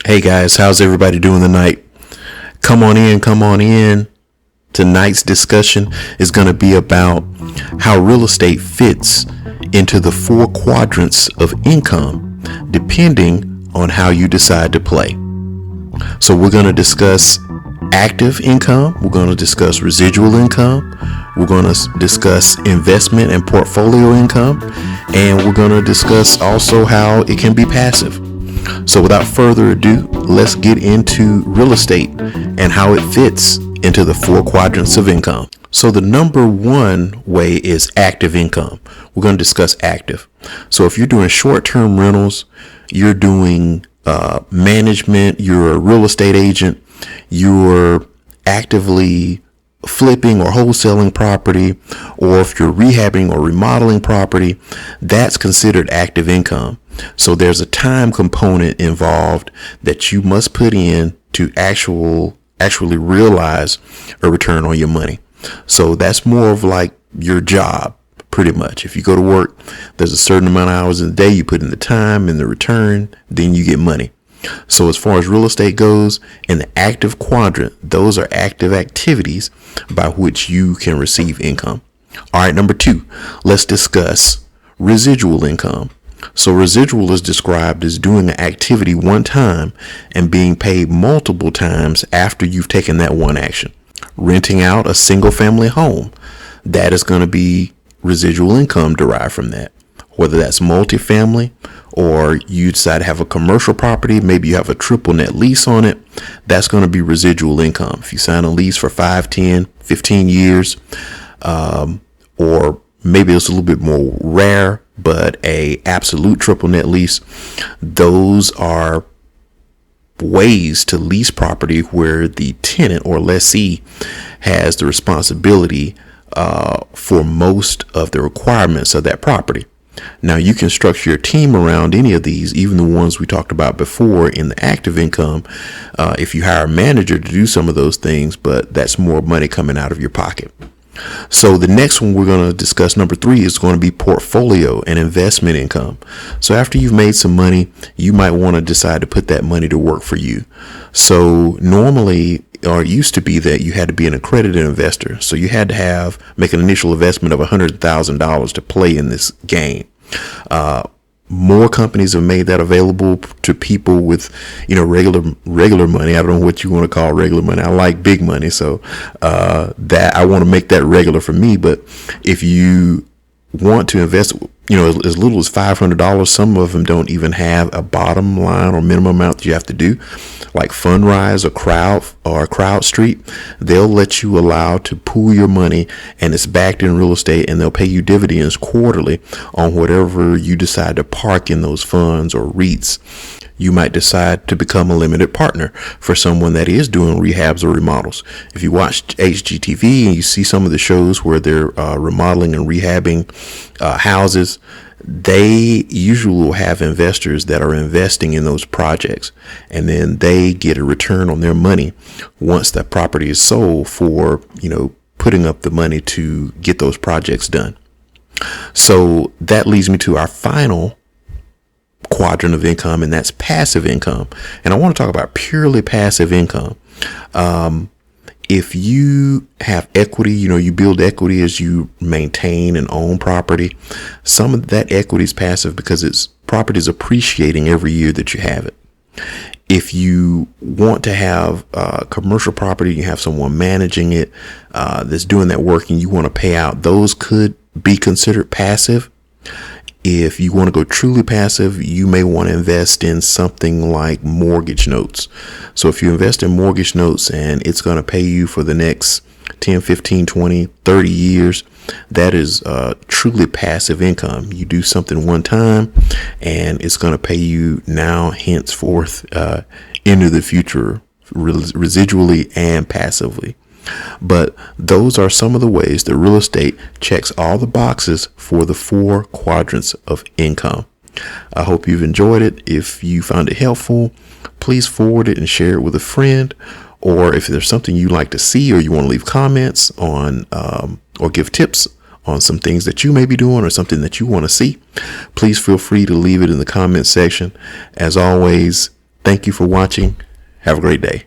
Hey guys, how's everybody doing tonight? Come on in, come on in. Tonight's discussion is going to be about how real estate fits into the four quadrants of income, depending on how you decide to play. So we're going to discuss active income, we're going to discuss residual income, we're going to discuss investment and portfolio income, and we're going to discuss also how it can be passive. So without further ado, let's get into real estate and how it fits into the four quadrants of income. So the number one way is active income. We're going to discuss active. So if you're doing short-term rentals, you're doing management, you're a real estate agent, you're actively flipping or wholesaling property, or if you're rehabbing or remodeling property, that's considered active income. So there's a time component involved that you must put in to actually realize a return on your money. So that's more of like your job, pretty much. If you go to work, there's a certain amount of hours in the day, you put in the time and the return, then you get money. So as far as real estate goes, in the active quadrant, those are active activities by which you can receive income. All right, number two, let's discuss residual income. So residual is described as doing an activity one time and being paid multiple times after you've taken that one action. Renting out a single family home, that is going to be residual income derived from that. Whether that's multifamily or you decide to have a commercial property, maybe you have a triple net lease on it, that's going to be residual income. If you sign a lease for 5, 10, 15 years, or maybe it's a little bit more rare, but a absolute triple net lease, those are ways to lease property where the tenant or lessee has the responsibility for most of the requirements of that property. Now you can structure your team around any of these, even the ones we talked about before in the active income, if you hire a manager to do some of those things, but that's more money coming out of your pocket. So the next one we're going to discuss, number 3, is going to be portfolio and investment income. So after you've made some money, you might want to decide to put that money to work for you. So normally, or it used to be, that you had to be an accredited investor. So you had to make an initial investment of $100,000 to play in this game. More companies have made that available to people with, regular money. I don't know what you want to call regular money. I like big money, so that I want to make that regular for me. But if you want to invest, as little as $500, some of them don't even have a bottom line or minimum amount that you have to do, like Fundrise or CrowdStreet. They'll let you allow to pool your money, and it's backed in real estate, and they'll pay you dividends quarterly on whatever you decide to park in those funds or REITs. You might decide to become a limited partner for someone that is doing rehabs or remodels. If you watch HGTV and you see some of the shows where they're remodeling and rehabbing houses, they usually will have investors that are investing in those projects, and then they get a return on their money once that property is sold for, putting up the money to get those projects done. So that leads me to our final quadrant of income, and that's passive income. And I want to talk about purely passive income. If you have equity, you build equity as you maintain and own property. Some of that equity is passive because property is appreciating every year that you have it. If you want to have commercial property, you have someone managing it that's doing that work, and you want to pay out, those could be considered passive. If you want to go truly passive, you may want to invest in something like mortgage notes. So if you invest in mortgage notes and it's going to pay you for the next 10, 15, 20, 30 years, that is truly passive income. You do something one time and it's going to pay you now, henceforth, into the future, residually and passively. But those are some of the ways that real estate checks all the boxes for the four quadrants of income. I hope you've enjoyed it. If you found it helpful, please forward it and share it with a friend. Or if there's something you'd like to see, or you want to leave comments on or give tips on some things that you may be doing or something that you want to see, please feel free to leave it in the comment section. As always, Thank you for watching. Have a great day.